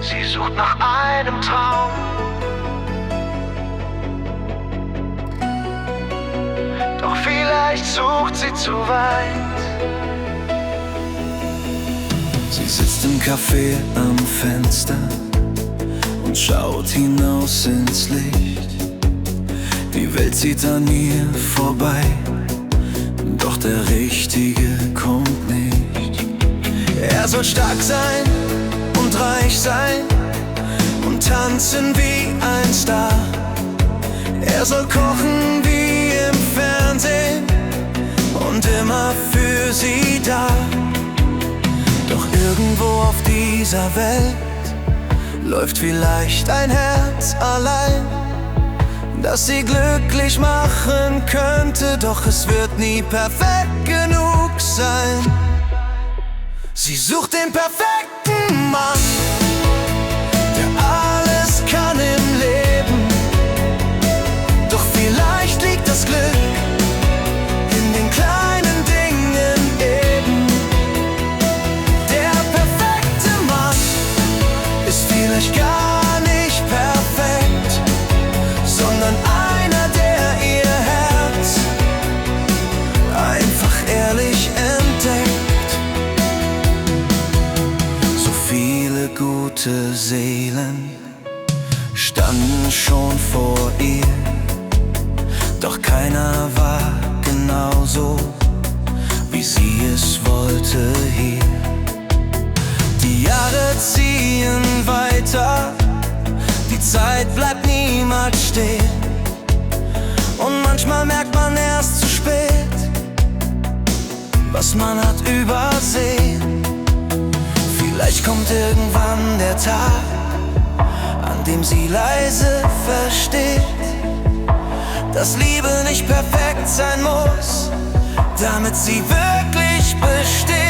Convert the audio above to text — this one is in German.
Sie sucht nach einem Traum. Doch vielleicht sucht sie zu weit. Sie sitzt im Café am Fenster und schaut hinaus ins Licht. Die Welt zieht an ihr vorbei, doch der Richtige kommt nicht. Er soll stark sein und reich sein und tanzen wie ein Star. Er soll kochen wie im Fernsehen und immer für sie da. Doch irgendwo auf dieser Welt läuft vielleicht ein Herz allein, das sie glücklich machen könnte, doch es wird nie perfekt genug sein. Sie sucht den perfekten Mann, der alles kann im Leben. Doch vielleicht liegt das Glück in den kleinen Dingen eben. Der perfekte Mann ist vielleicht gar nicht perfekt, sondern einer, der ihr Herz einfach ehrlich entdeckt. So viele gute Seelen standen schon vor ihr, doch keiner war genauso, wie sie es wollte hier. Die Jahre ziehen weiter, die Zeit bleibt niemals stehen. Und manchmal merkt man erst zu spät, was man hat übersehen. Vielleicht kommt irgendwann der Tag, an dem sie leise versteht, dass Liebe nicht perfekt sein muss, damit sie wirklich besteht.